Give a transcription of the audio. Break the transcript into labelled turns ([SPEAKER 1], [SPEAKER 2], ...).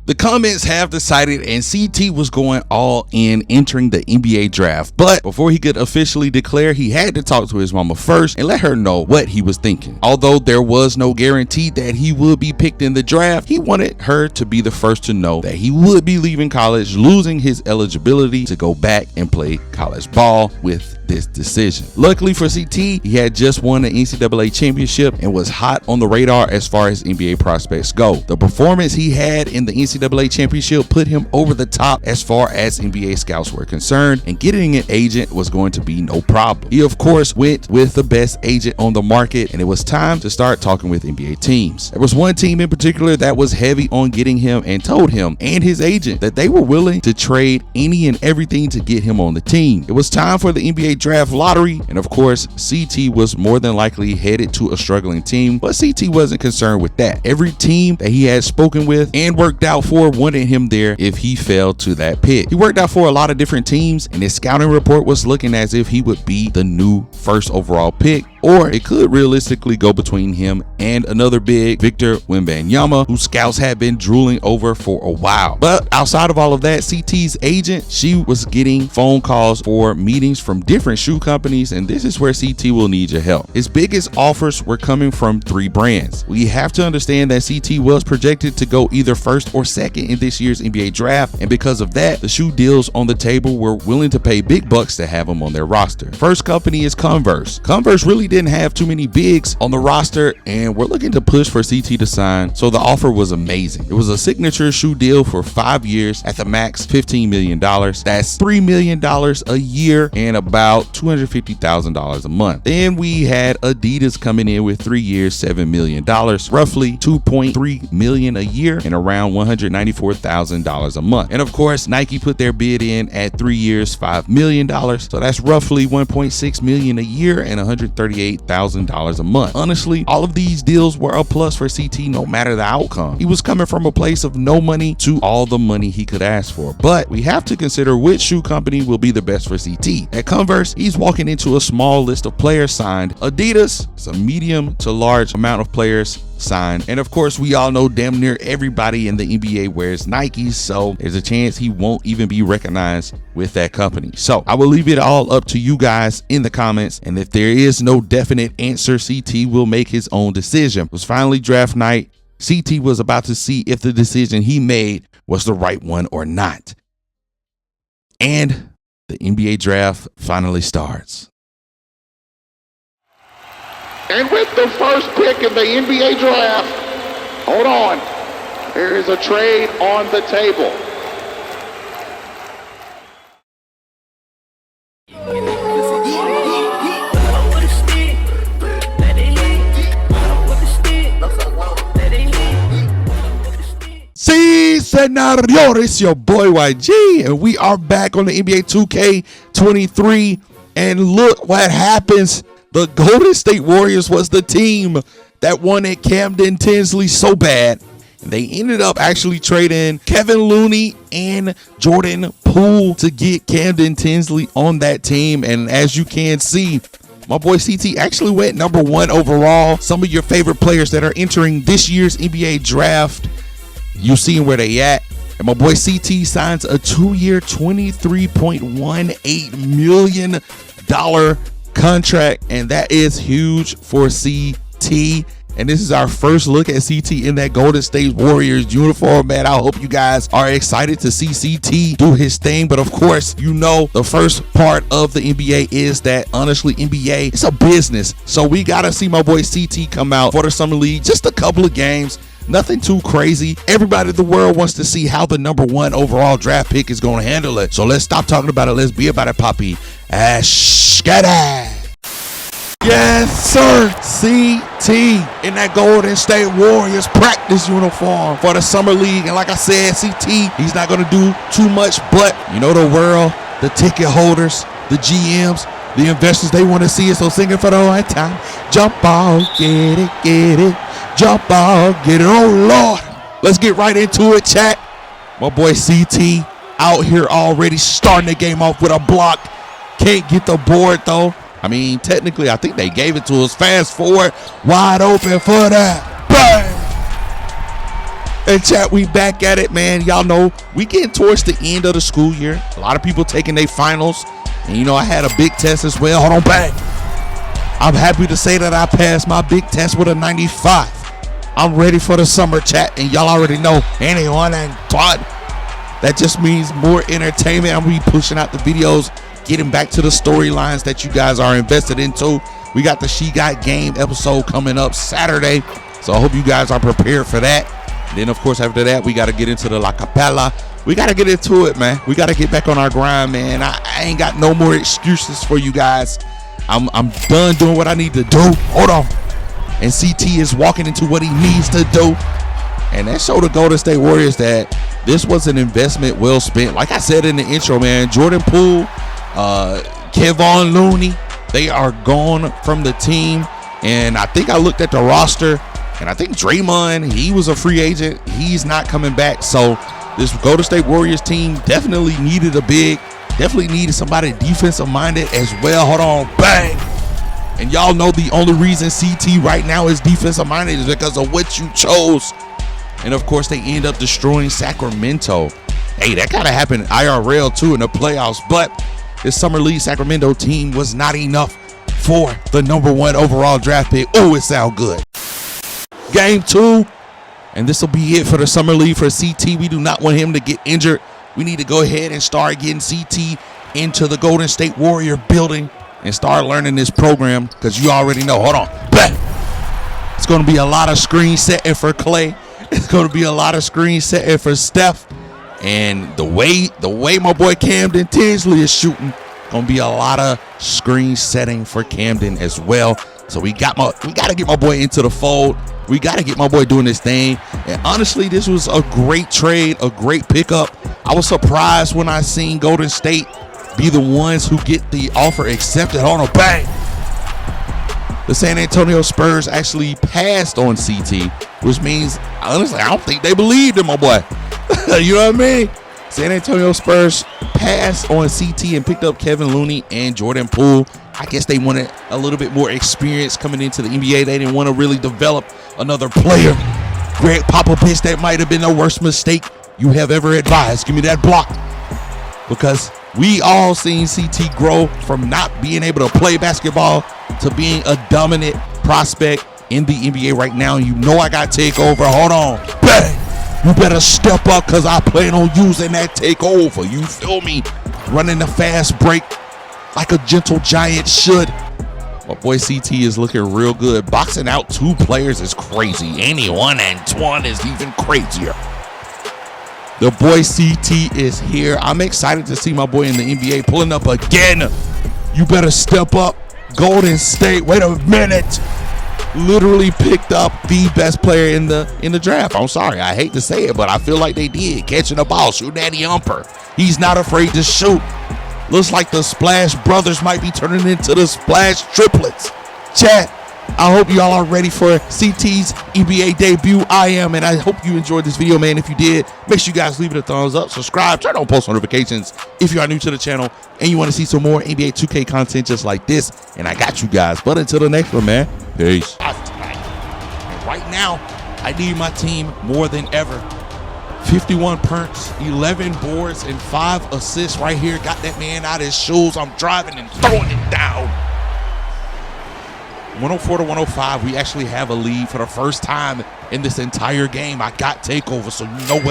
[SPEAKER 1] The comments have decided and CT was going all in entering the NBA draft, but before he could officially declare, he had to talk to his mama first and let her know what he was thinking. Although there was no guarantee that he would be picked in the draft, he wanted her to be the first to know that he would be leaving college, losing his eligibility to go back and play college ball with this decision. Luckily for CT, he had just won the NCAA championship and was hot on the radar as far as NBA prospects go. The performance he had in the NCAA championship put him over the top as far as NBA scouts were concerned, and getting an agent was going to be no problem. He of course went with the best agent on the market, and it was time to start talking with NBA teams. There was one team in particular that was heavy on getting him and told him and his agent that they were willing to trade any and everything to get him on the team. It was time for the NBA draft lottery, and of course CT was more than likely headed to a struggling team, but CT wasn't concerned with that. Every team that he had spoken with and worked out for wanted him there if he fell to that pick. He worked out for a lot of different teams, and his scouting report was looking as if he would be the new first overall pick, or it could realistically go between him and another big, Victor Wembanyama, who scouts had been drooling over for a while. But outside of all of that, CT's agent, she was getting phone calls for meetings from different shoe companies, and this is where CT will need your help. His biggest offers were coming from 3 brands. We have to understand that CT was projected to go either first or second in this year's NBA draft, and because of that, the shoe deals on the table were willing to pay big bucks to have him on their roster. First company is Converse. Converse really didn't have too many bigs on the roster, and we're looking to push for CT to sign, so the offer was amazing. It was a signature shoe deal for 5 years at the max $15 million. That's $3 million a year and about $250,000 a month. Then we had Adidas coming in with 3 years, $7 million, roughly $2.3 million a year and around $194,000 a month. And of course, Nike put their bid in at 3 years, $5 million, so that's roughly $1.6 million a year and $138,000 a month. Honestly, all of these deals were a plus for CT no matter the outcome. He was coming from a place of no money to all the money he could ask for, but we have to consider which shoe company will be the best for CT. At Converse, he's walking into a small list of players signed. Adidas, it's a medium to large amount of players signed, and of course we all know damn near everybody in the NBA wears Nikes, so there's a chance he won't even be recognized with that company. So I will leave it all up to you guys in the comments, and if there is no definite answer, CT will make his own decision. It was finally draft night. CT was about to see if the decision he made was the right one or not, and the NBA draft finally starts.
[SPEAKER 2] And with the first pick in the NBA draft, hold on, there is a trade on the table.
[SPEAKER 1] Sí, señor, it's your boy YG, and we are back on the NBA 2K23, and look what happens. The Golden State Warriors was the team that wanted Camden Tinsley so bad, and they ended up actually trading Kevin Looney and Jordan Poole to get Camden Tinsley on that team. And as you can see, my boy CT actually went number 1 overall. Some of your favorite players that are entering this year's NBA draft, you see where they at. And my boy CT signs a 2-year, $23.18 million contract, and that is huge for CT. And this is our first look at CT in that Golden State Warriors uniform, man. I hope you guys are excited to see CT do his thing. But of course, you know, the first part of the NBA is that honestly, NBA, it's a business. So we gotta see my boy CT come out for the Summer League, just a couple of games. Nothing too crazy. Everybody in the world wants to see how the number 1 overall draft pick is going to handle it. So let's stop talking about it. Let's be about it, Poppy. Ashkada. Yes, sir. CT in that Golden State Warriors practice uniform for the Summer League. And like I said, CT, he's not going to do too much, but you know, the world, the ticket holders, the GMs, the investors, they want to see it. So sing it for the right time. Jump ball, get it, get it. Jump ball, get it. Oh, Lord. Let's get right into it, chat. My boy CT out here already starting the game off with a block. Can't get the board, though. I mean, technically, I think they gave it to us. Fast forward, wide open for that. Bang! And chat, we back at it, man. Y'all know we getting towards the end of the school year. A lot of people taking their finals. And you know, I had a big test as well. Hold on, bang. I'm happy to say that I passed my big test with a 95. I'm ready for the summer, chat. And y'all already know anyone and Todd. That just means more entertainment. I'm gonna be pushing out the videos, getting back to the storylines that you guys are invested into. We got the She Got Game episode coming up Saturday. So I hope you guys are prepared for that. And then, of course, after that, we got to get into the La Capella. We got to get into it, man. We got to get back on our grind, man. I ain't got no more excuses for you guys. I'm done doing what I need to do. Hold on. And CT is walking into what he needs to do. And that showed the Golden State Warriors that this was an investment well spent. Like I said in the intro, man, Jordan Poole, Kevon Looney, they are gone from the team. And I think I looked at the roster, and I think Draymond, he was a free agent. He's not coming back. So this Golden State Warriors team definitely needed a big, definitely needed somebody defensive minded as well. Hold on, bang. And y'all know the only reason CT right now is defensive minded is because of what you chose. And of course, they end up destroying Sacramento. Hey, that kind of happened IRL too in the playoffs. But this Summer League Sacramento team was not enough for the #1 overall draft pick. Oh, it sounds good. Game 2. And this will be it for the Summer League for CT. We do not want him to get injured. We need to go ahead and start getting CT into the Golden State Warrior building and start learning this program, because you already know. Hold on. Bang. It's going to be a lot of screen setting for Clay. It's going to be a lot of screen setting for Steph. And the way my boy Camden Tinsley is shooting, going to be a lot of screen setting for Camden as well. So we got to get my boy into the fold. We got to get my boy doing this thing. And honestly, this was a great trade, a great pickup. I was surprised when I seen Golden State be the ones who get the offer accepted. Hold on, bang. The San Antonio Spurs actually passed on CT, which means, honestly, I don't think they believed in my boy. You know what I mean? San Antonio Spurs passed on CT and picked up Kevin Looney and Jordan Poole. I guess they wanted a little bit more experience coming into the NBA. They didn't want to really develop another player. Greg Popovich, that might have been the worst mistake you have ever advised. Give me that block. Because we all seen CT grow from not being able to play basketball to being a dominant prospect in the NBA right now. You know I got takeover. Hold on. Bang. You better step up, because I plan on using that takeover. You feel me? Running the fast break like a gentle giant should. My boy CT is looking real good. Boxing out 2 players is crazy. Anyone and Twan is even crazier. The boy CT is here. I'm excited to see my boy in the NBA pulling up again. You better step up. Golden State, wait a minute. Literally picked up the best player in the draft. I'm sorry, I hate to say it, but I feel like they did. Catching the ball, shooting at the umper. He's not afraid to shoot. Looks like the Splash Brothers might be turning into the Splash Triplets. Chat, I hope y'all are ready for CT's NBA debut. I am, and I hope you enjoyed this video, man. If you did, make sure you guys leave it a thumbs up, subscribe, turn on post notifications if you are new to the channel and you want to see some more NBA 2K content just like this. And I got you guys. But until the next one, man, peace. And right now, I need my team more than ever. 51 punts, 11 boards, and 5 assists right here. Got that man out of his shoes. I'm driving and throwing it down. 104 to 105. We actually have a lead for the first time in this entire game. I got takeover, so you know what's